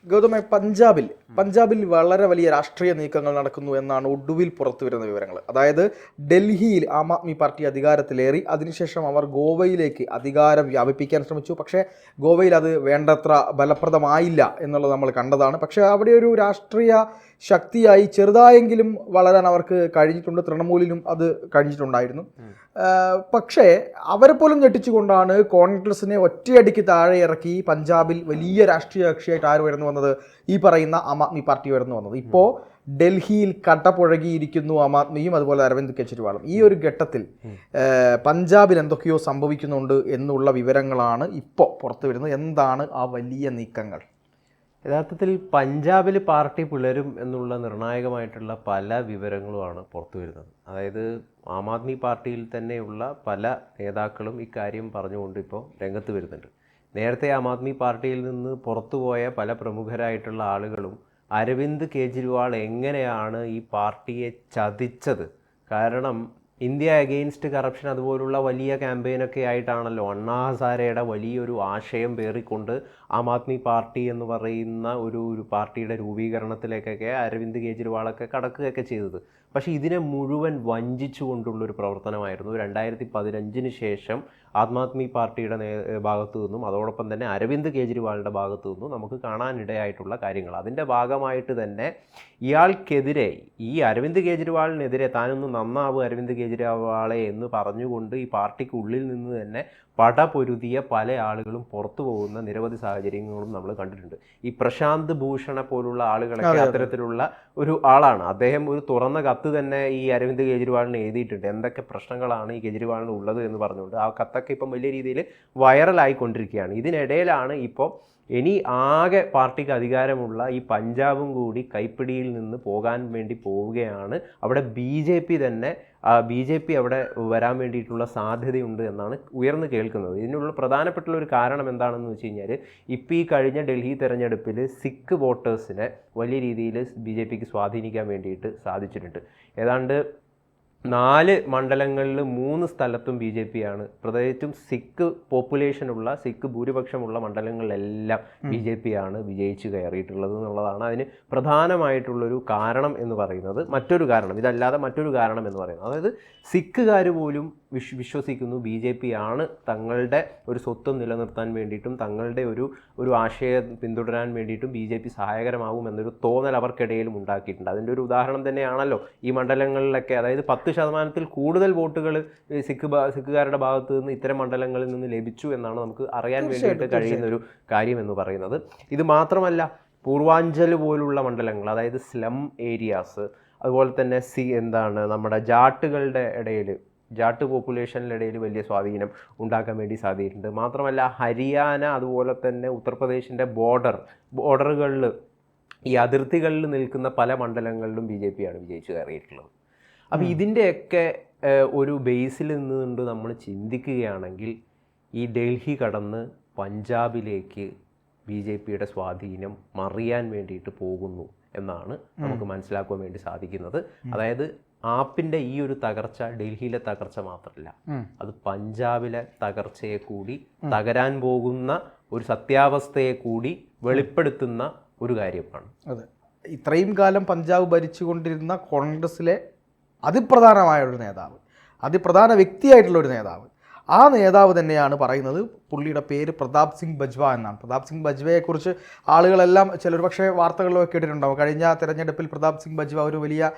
ഗൗതമ, പഞ്ചാബിൽ വളരെ വലിയ രാഷ്ട്രീയ നീക്കങ്ങൾ നടക്കുന്നു എന്നാണ് ഒടുവിൽ പുറത്തു വരുന്ന വിവരങ്ങൾ. അതായത് ഡൽഹിയിൽ ആം ആദ്മി പാർട്ടി അധികാരത്തിലേറി, അതിനുശേഷം അവർ ഗോവയിലേക്ക് അധികാരം വ്യാപിപ്പിക്കാൻ ശ്രമിച്ചു. പക്ഷേ ഗോവയിൽ അത് വേണ്ടത്ര ഫലപ്രദമായില്ല എന്നുള്ളത് നമ്മൾ കണ്ടതാണ്. പക്ഷേ അവിടെ ഒരു രാഷ്ട്രീയ ശക്തിയായി ചെറുതായെങ്കിലും വളരാൻ അവർക്ക് കഴിഞ്ഞിട്ടുണ്ട്. തൃണമൂലിലും അത് കഴിഞ്ഞിട്ടുണ്ടായിരുന്നു. പക്ഷേ അവരെ പോലും ഞെട്ടിച്ചുകൊണ്ടാണ് കോൺഗ്രസിനെ ഒറ്റയടിക്ക് താഴെ ഇറക്കി പഞ്ചാബിൽ വലിയ രാഷ്ട്രീയ കക്ഷിയായിട്ട് ആര് ഉയർന്നു വന്നത്? ഈ പറയുന്ന ആം ആദ്മി പാർട്ടി ഉയർന്നു വന്നത്. ഇപ്പോൾ ഡൽഹിയിൽ കട്ടപുഴകിയിരിക്കുന്നു ആം ആദ്മിയും അതുപോലെ അരവിന്ദ് കെജ്രിവാളും. ഈ ഒരു ഘട്ടത്തിൽ പഞ്ചാബിൽ എന്തൊക്കെയോ സംഭവിക്കുന്നുണ്ട് എന്നുള്ള വിവരങ്ങളാണ് ഇപ്പോൾ പുറത്തു വരുന്നത്. എന്താണ് ആ വലിയ നീക്കങ്ങൾ? യഥാർത്ഥത്തിൽ പഞ്ചാബിൽ പാർട്ടി പിളരും എന്നുള്ള നിർണായകമായിട്ടുള്ള പല വിവരങ്ങളുമാണ് പുറത്തു വരുന്നത്. അതായത് ആം ആദ്മി പാർട്ടിയിൽ തന്നെയുള്ള പല നേതാക്കളും ഇക്കാര്യം പറഞ്ഞുകൊണ്ട് ഇപ്പോൾ രംഗത്ത് വരുന്നുണ്ട്. നേരത്തെ ആം ആദ്മി പാർട്ടിയിൽ നിന്ന് പുറത്തുപോയ പല പ്രമുഖരായിട്ടുള്ള ആളുകളും അരവിന്ദ് കെജ്രിവാൾ എങ്ങനെയാണ് ഈ പാർട്ടിയെ ചതിച്ചത്, കാരണം ഇന്ത്യ അഗെയിൻസ്റ്റ് കറപ്ഷൻ അതുപോലുള്ള വലിയ ക്യാമ്പയിനൊക്കെ ആയിട്ടാണല്ലോ അണ്ണാ ഹസാരയുടെ വലിയൊരു ആശയം പേറിക്കൊണ്ട് ആം ആദ്മി പാർട്ടി എന്ന് പറയുന്ന ഒരു പാർട്ടിയുടെ രൂപീകരണത്തിലേക്കൊക്കെ അരവിന്ദ് കെജ്രിവാളൊക്കെ കടക്കുകയൊക്കെ ചെയ്തത്. പക്ഷേ ഇതിനെ മുഴുവൻ വഞ്ചിച്ചുകൊണ്ടുള്ളൊരു പ്രവർത്തനമായിരുന്നു 2015 ശേഷം ആം ആദ്മി പാർട്ടിയുടെ ഭാഗത്തു നിന്നും അതോടൊപ്പം തന്നെ അരവിന്ദ് കെജ്രിവാളിൻ്റെ ഭാഗത്തു നിന്നും നമുക്ക് കാണാനിടയായിട്ടുള്ള കാര്യങ്ങൾ. അതിൻ്റെ ഭാഗമായിട്ട് തന്നെ ഇയാൾക്കെതിരെ, ഈ അരവിന്ദ് കെജ്രിവാളിനെതിരെ താനൊന്ന് നന്നാവും അരവിന്ദ് കെജ്രിവാളെ എന്ന് പറഞ്ഞുകൊണ്ട് ഈ പാർട്ടിക്കുള്ളിൽ നിന്ന് തന്നെ പടപൊരുതിയ പല ആളുകളും പുറത്തു പോകുന്ന നിരവധി സാഹചര്യങ്ങളും നമ്മൾ കണ്ടിട്ടുണ്ട്. ഈ പ്രശാന്ത് ഭൂഷണെ പോലുള്ള ആളുകളൊക്കെ അത്തരത്തിലുള്ള ഒരു ആളാണ്. അദ്ദേഹം ഒരു തുറന്ന കത്ത് തന്നെ ഈ അരവിന്ദ് കെജ്രിവാളിന് എഴുതിയിട്ടുണ്ട്, എന്തൊക്കെ പ്രശ്നങ്ങളാണ് ഈ കെജ്രിവാളിന് ഉള്ളത് എന്ന് പറഞ്ഞുകൊണ്ട്. ആ കത്തൊക്കെ ഇപ്പം വലിയ രീതിയിൽ വൈറലായിക്കൊണ്ടിരിക്കുകയാണ്. ഇതിനിടയിലാണ് ഇപ്പോൾ ഇനി ആകെ പാർട്ടിക്ക് അധികാരമുള്ള ഈ പഞ്ചാബും കൂടി കൈപ്പിടിയിൽ നിന്ന് പോകാൻ വേണ്ടി പോവുകയാണ്. അവിടെ ബി ജെ പി അവിടെ വരാൻ വേണ്ടിയിട്ടുള്ള സാധ്യതയുണ്ട് എന്നാണ് ഉയർന്നു കേൾക്കുന്നത്. ഇതിനുള്ള പ്രധാനപ്പെട്ടുള്ള ഒരു കാരണം എന്താണെന്ന് വെച്ച് കഴിഞ്ഞാൽ, ഇപ്പോൾ ഈ കഴിഞ്ഞ ഡൽഹി തെരഞ്ഞെടുപ്പിൽ സിഖ് വോട്ടേഴ്സിനെ വലിയ രീതിയിൽ ബി ജെ പിക്ക് സ്വാധീനിക്കാൻ വേണ്ടിയിട്ട് സാധിച്ചിട്ടുണ്ട്. ഏതാണ്ട് 4 മണ്ഡലങ്ങളിൽ 3 സ്ഥലത്തും ബി ജെ പി ആണ്, പ്രത്യേകിച്ചും സിഖ് പോപ്പുലേഷനുള്ള, സിഖ് ഭൂരിപക്ഷമുള്ള മണ്ഡലങ്ങളിലെല്ലാം ബി ജെ പി ആണ് വിജയിച്ച് കയറിയിട്ടുള്ളത് എന്നുള്ളതാണ് അതിന് പ്രധാനമായിട്ടുള്ളൊരു കാരണം എന്ന് പറയുന്നത്. മറ്റൊരു കാരണം, ഇതല്ലാതെ മറ്റൊരു കാരണം എന്ന് പറയുന്നത്, അതായത് സിഖുകാർ പോലും വിശ്വസിക്കുന്നു ബി ജെ പി ആണ് തങ്ങളുടെ ഒരു സ്വത്വം നിലനിർത്താൻ വേണ്ടിയിട്ടും തങ്ങളുടെ ഒരു ആശയം പിന്തുടരാൻ വേണ്ടിയിട്ടും ബി ജെ പി സഹായകരമാകും എന്നൊരു തോന്നൽ അവർക്കിടയിലും ഉണ്ടാക്കിയിട്ടുണ്ട്. അതിൻ്റെ ഒരു ഉദാഹരണം തന്നെയാണല്ലോ ഈ മണ്ഡലങ്ങളിലൊക്കെ. അതായത് 10% കൂടുതൽ വോട്ടുകൾ സിഖുകാരുടെ ഭാഗത്ത് നിന്ന് ഇത്തരം മണ്ഡലങ്ങളിൽ നിന്ന് ലഭിച്ചു എന്നാണ് നമുക്ക് അറിയാൻ വേണ്ടിയിട്ട് കഴിയുന്ന ഒരു കാര്യം എന്ന് പറയുന്നത്. ഇത് മാത്രമല്ല, പൂർവാഞ്ചൽ പോലുള്ള മണ്ഡലങ്ങൾ, അതായത് സ്ലം ഏരിയാസ്, അതുപോലെ തന്നെ നമ്മുടെ ജാട്ടുകളുടെ ഇടയിൽ, ജാട്ട് പോപ്പുലേഷനിലെ ഇടയിൽ വലിയ സ്വാധീനം ഉണ്ടാക്കാൻ വേണ്ടി സാധിച്ചിട്ടുണ്ട്. മാത്രമല്ല ഹരിയാന, അതുപോലെ തന്നെ ഉത്തർപ്രദേശിൻ്റെ ബോർഡറുകളിൽ, ഈ അതിർത്തികളിൽ നിൽക്കുന്ന പല മണ്ഡലങ്ങളിലും ബി ജെ പി ആണ് വിജയിച്ച് കയറിയിട്ടുള്ളത്. അപ്പോൾ ഇതിൻ്റെയൊക്കെ ഒരു ബേസിൽ നിന്നുകൊണ്ട് നമ്മൾ ചിന്തിക്കുകയാണെങ്കിൽ ഈ ഡൽഹി കടന്ന് പഞ്ചാബിലേക്ക് ബി ജെ പിയുടെ സ്വാധീനം മറിയാൻ വേണ്ടിയിട്ട് പോകുന്നു എന്നാണ് നമുക്ക് മനസ്സിലാക്കുവാൻ വേണ്ടി സാധിക്കുന്നത്. അതായത് ആപ്പിൻ്റെ ഈ ഒരു തകർച്ച ഡൽഹിയിലെ തകർച്ച മാത്രമല്ല, അത് പഞ്ചാബിലെ തകർച്ചയെ കൂടി, തകരാൻ പോകുന്ന ഒരു സത്യാവസ്ഥയെ കൂടി വെളിപ്പെടുത്തുന്ന ഒരു കാര്യമാണ്. അതെ, ഇത്രയും കാലം പഞ്ചാബ് ഭരിച്ചുകൊണ്ടിരുന്ന കോൺഗ്രസിലെ അതിപ്രധാനമായൊരു നേതാവ്, അതിപ്രധാന വ്യക്തിയായിട്ടുള്ളൊരു നേതാവ്, ആ നേതാവ് തന്നെയാണ് പറയുന്നത്. പുള്ളിയുടെ പേര് പ്രതാപ് സിംഗ് ബജ്വ എന്നാണ്. പ്രതാപ് സിംഗ് ബജ്വയെക്കുറിച്ച് ആളുകളെല്ലാം ചിലർ പക്ഷേ വാർത്തകളിലൊക്കെ കേട്ടിട്ടുണ്ടാവും. കഴിഞ്ഞ തെരഞ്ഞെടുപ്പിൽ പ്രതാപ് സിംഗ് ബജ്വ ഒരു വലിയ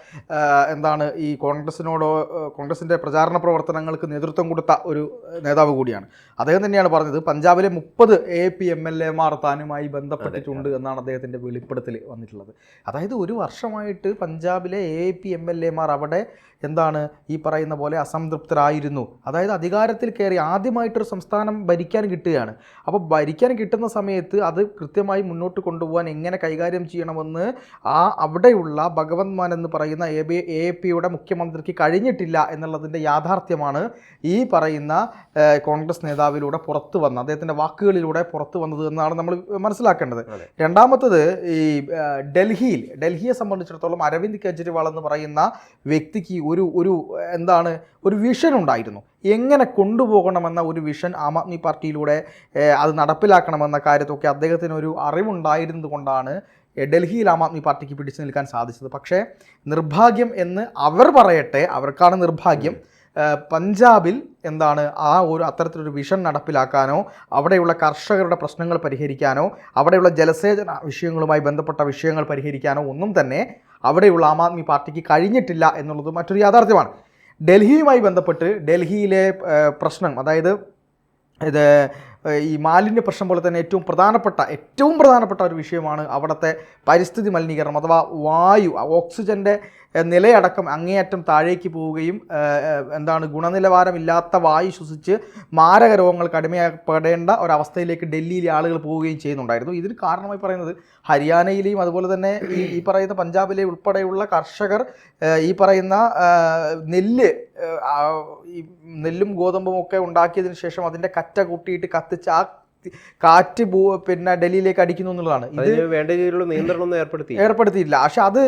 ഈ കോൺഗ്രസിൻ്റെ പ്രചാരണ പ്രവർത്തനങ്ങൾക്ക് നേതൃത്വം കൊടുത്ത ഒരു നേതാവ് കൂടിയാണ്. അദ്ദേഹം തന്നെയാണ് പറഞ്ഞത് പഞ്ചാബിലെ 30 AAP MLA-മാർ താനുമായി ബന്ധപ്പെട്ടിട്ടുണ്ട് എന്നാണ് അദ്ദേഹത്തിൻ്റെ വെളിപ്പെടുത്തൽ വന്നിട്ടുള്ളത്. അതായത് ഒരു വർഷമായിട്ട് പഞ്ചാബിലെ AAP MLA-മാർ അവിടെ ഈ പറയുന്ന പോലെ അസംതൃപ്തരായിരുന്നു. അതായത് അധികാരത്തിൽ കയറി ആദ്യമായിട്ടൊരു സംസ്ഥാനം ഭരിക്കാൻ കിട്ടുകയാണ്. അപ്പോൾ ഭരിക്കാൻ കിട്ടുന്ന സമയത്ത് അത് കൃത്യമായി മുന്നോട്ട് കൊണ്ടുപോകാൻ എങ്ങനെ കൈകാര്യം ചെയ്യണമെന്ന് അവിടെയുള്ള ഭഗവന്ത് മാൻ എന്ന് പറയുന്ന AAP-യുടെ മുഖ്യമന്ത്രിക്ക് കഴിഞ്ഞിട്ടില്ല എന്നുള്ളതിൻ്റെ യാഥാർത്ഥ്യമാണ് ഈ പറയുന്ന കോൺഗ്രസ് നേതാവിലൂടെ പുറത്തു വന്ന, അദ്ദേഹത്തിൻ്റെ വാക്കുകളിലൂടെ പുറത്തു വന്നത് എന്നാണ് നമ്മൾ മനസ്സിലാക്കേണ്ടത്. രണ്ടാമത്തത്, ഈ ഡൽഹിയെ സംബന്ധിച്ചിടത്തോളം അരവിന്ദ് കെജ്രിവാൾ എന്ന് പറയുന്ന വ്യക്തിക്ക് ഒരു വിഷൻ ഉണ്ടായിരുന്നു. എങ്ങനെ കൊണ്ടുപോകണമെന്ന ഒരു വിഷൻ ആം ആദ്മി പാർട്ടിയിലൂടെ അത് നടപ്പിലാക്കണമെന്ന കാര്യത്തൊക്കെ അദ്ദേഹത്തിന് ഒരു അറിവുണ്ടായിരുന്നത് കൊണ്ടാണ് ഡൽഹിയിൽ ആം ആദ്മി പാർട്ടിക്ക് പിടിച്ചു നിൽക്കാൻ സാധിച്ചത്. പക്ഷേ നിർഭാഗ്യം എന്ന് അവർ പറയട്ടെ, അവർക്കാണ് നിർഭാഗ്യം, പഞ്ചാബിൽ എന്താണ് അത്തരത്തിലൊരു വിഷൻ നടപ്പിലാക്കാനോ അവിടെയുള്ള കർഷകരുടെ പ്രശ്നങ്ങൾ പരിഹരിക്കാനോ അവിടെയുള്ള ജലസേചന വിഷയങ്ങളുമായി ബന്ധപ്പെട്ട വിഷയങ്ങൾ പരിഹരിക്കാനോ ഒന്നും തന്നെ അവിടെയുള്ള ആം ആദ്മി പാർട്ടിക്ക് കഴിഞ്ഞിട്ടില്ല എന്നുള്ളത് മറ്റൊരു യാഥാർത്ഥ്യമാണ്. ഡൽഹിയുമായി ബന്ധപ്പെട്ട് ഡൽഹിയിലെ പ്രശ്നം, അതായത് ഇത് ഈ മാലിന്യ പ്രശ്നം പോലെ തന്നെ ഏറ്റവും പ്രധാനപ്പെട്ട ഒരു വിഷയമാണ് അവിടുത്തെ പരിസ്ഥിതി മലിനീകരണം അഥവാ വായു, ഓക്സിജൻ്റെ നിലയടക്കം അങ്ങേയറ്റം താഴേക്ക് പോവുകയും ഗുണനിലവാരമില്ലാത്ത വായു ശ്വസിച്ച് മാരക രോഗങ്ങൾക്ക് അടിമപ്പെടേണ്ട ഒരവസ്ഥയിലേക്ക് ഡൽഹിയിലെ ആളുകൾ പോവുകയും ചെയ്യുന്നുണ്ടായിരുന്നു. ഇതിന് കാരണമായി പറയുന്നത് ഹരിയാനയിലെയും അതുപോലെ തന്നെ ഈ പറയുന്ന പഞ്ചാബിലെ ഉൾപ്പെടെയുള്ള കർഷകർ ഈ പറയുന്ന നെല്ലും ഗോതമ്പും ഒക്കെ ഉണ്ടാക്കിയതിന് ശേഷം അതിൻ്റെ കറ്റ കൂട്ടിയിട്ട് കത്തിച്ച് ആ കാറ്റ് പിന്നെ ഡൽഹിയിലേക്ക് അടിക്കുന്നു എന്നുള്ളതാണ്. ഇത് വേണ്ട രീതിയിലുള്ള നിയന്ത്രണമൊന്നും ഏർപ്പെടുത്തിയില്ല. പക്ഷെ അത്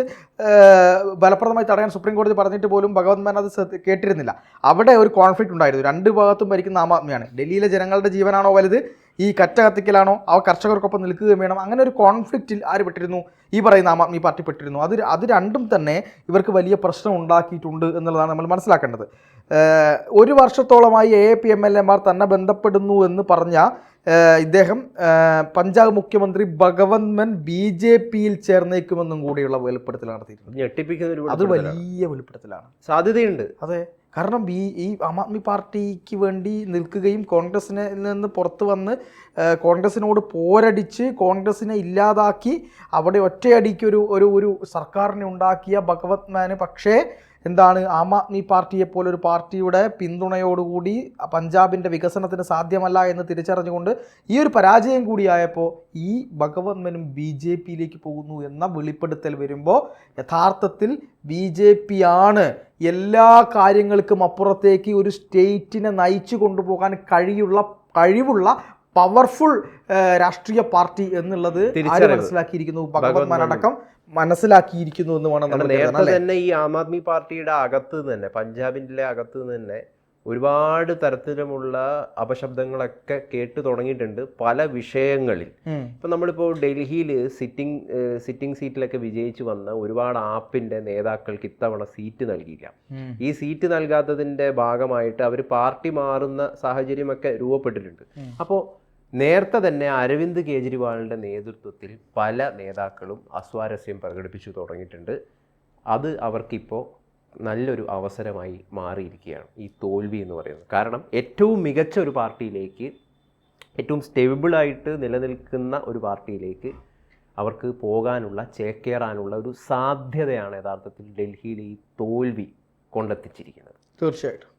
ഫലപ്രദമായി തടയാൻ സുപ്രീം കോടതി പറഞ്ഞിട്ട് പോലും ഭഗവത് മാൻ അത് കേട്ടിരുന്നില്ല. അവിടെ ഒരു കോൺഫ്ലിക്റ്റ് ഉണ്ടായിരുന്നു. രണ്ട് ഭാഗത്തും ഭരിക്കുന്ന ആം ആദ്മിയാണ്. ഡൽഹിയിലെ ജനങ്ങളുടെ ജീവനാണോ വലുത്, ഈ കറ്റ കത്തിക്കലാണോ, ആ കർഷകർക്കൊപ്പം നിൽക്കുകയും വേണം. അങ്ങനെ ഒരു കോൺഫ്ലിക്റ്റിൽ ആര് പെട്ടിരുന്നു? ഈ പറയുന്ന ആം ആദ്മി പാർട്ടി പെട്ടിരുന്നു. അത് രണ്ടും തന്നെ ഇവർക്ക് വലിയ പ്രശ്നം ഉണ്ടാക്കിയിട്ടുണ്ട് എന്നുള്ളതാണ് നമ്മൾ മനസ്സിലാക്കേണ്ടത്. ഒരു വർഷത്തോളമായി AAP-MLA-മാർ തന്നെ ബന്ധപ്പെടുന്നു എന്ന് പറഞ്ഞ ഇദ്ദേഹം പഞ്ചാബ് മുഖ്യമന്ത്രി ഭഗവത് മാൻ BJP-യിൽ ചേർന്നേക്കുമെന്നും കൂടിയുള്ള വെളിപ്പെടുത്തൽ നടത്തിയിട്ടുണ്ട്. അത് വലിയ വെളിപ്പെടുത്തലാണ്, സാധ്യതയുണ്ട്. അതെ, കാരണം ഈ ആം ആദ്മി പാർട്ടിക്ക് വേണ്ടി നിൽക്കുകയും കോൺഗ്രസിനെ നിന്ന് പുറത്ത് വന്ന് കോൺഗ്രസിനോട് പോരടിച്ച് കോൺഗ്രസിനെ ഇല്ലാതാക്കി അവിടെ ഒറ്റയടിക്ക് ഒരു സർക്കാരിനെ ഉണ്ടാക്കിയ ഭഗവത് മാന് പക്ഷേ ആം ആദ്മി പാർട്ടിയെപ്പോലെ ഒരു പാർട്ടിയുടെ പിന്തുണയോടുകൂടി പഞ്ചാബിൻ്റെ വികസനത്തിന് സാധ്യമല്ല എന്ന് തിരിച്ചറിഞ്ഞുകൊണ്ട് ഈ ഒരു പരാജയം കൂടിയായപ്പോൾ ഈ ഭഗവത് മാനും BJP-യിലേക്ക് പോകുന്നു എന്ന വെളിപ്പെടുത്തൽ വരുമ്പോൾ യഥാർത്ഥത്തിൽ BJP ആണ് എല്ലാ കാര്യങ്ങൾക്കും അപ്പുറത്തേക്ക് ഒരു സ്റ്റേറ്റിനെ നയിച്ചു കൊണ്ടുപോകാൻ കഴിവുള്ള പവർഫുൾ രാഷ്ട്രീയ പാർട്ടി എന്നുള്ളത് മനസ്സിലാക്കിയിരിക്കുന്നു. ഭഗവത് മാൻ അടക്കം മനസ്സിലാക്കിയിരിക്കുന്നു എന്ന് വേണം നമ്മൾ നേരത്തെ തന്നെ ഈ ആം ആദ്മി പാർട്ടിയുടെ അകത്ത് തന്നെ, പഞ്ചാബിൻ്റെ അകത്ത് തന്നെ ഒരുപാട് തരത്തിലുമുള്ള അപശബ്ദങ്ങളൊക്കെ കേട്ടു തുടങ്ങിയിട്ടുണ്ട് പല വിഷയങ്ങളിൽ. ഇപ്പം നമ്മളിപ്പോൾ ഡൽഹിയിൽ സിറ്റിംഗ് സീറ്റിലൊക്കെ വിജയിച്ചു വന്ന ഒരുപാട് ആപ്പിൻ്റെ നേതാക്കൾക്ക് ഇത്തവണ സീറ്റ് നൽകിയില്ല. ഈ സീറ്റ് നൽകാത്തതിൻ്റെ ഭാഗമായിട്ട് അവർ പാർട്ടി മാറുന്ന സാഹചര്യമൊക്കെ രൂപപ്പെട്ടിട്ടുണ്ട്. അപ്പോൾ നേരത്തെ തന്നെ അരവിന്ദ് കെജ്രിവാളിൻ്റെ നേതൃത്വത്തിൽ പല നേതാക്കളും അസ്വാരസ്യം പ്രകടിപ്പിച്ചു തുടങ്ങിയിട്ടുണ്ട്. അത് അവർക്കിപ്പോൾ നല്ലൊരു അവസരമായി മാറിയിരിക്കുകയാണ് ഈ തോൽവി എന്ന് പറയുന്നത്. കാരണം ഏറ്റവും മികച്ച ഒരു പാർട്ടിയിലേക്ക്, ഏറ്റവും സ്റ്റേബിളായിട്ട് നിലനിൽക്കുന്ന ഒരു പാർട്ടിയിലേക്ക് അവർക്ക് പോകാനുള്ള, ചേക്കേറാനുള്ള ഒരു സാധ്യതയാണ് യഥാർത്ഥത്തിൽ ഡൽഹിയിലെ ഈ തോൽവി കൊണ്ടെത്തിച്ചിരിക്കുന്നത്. തീർച്ചയായിട്ടും.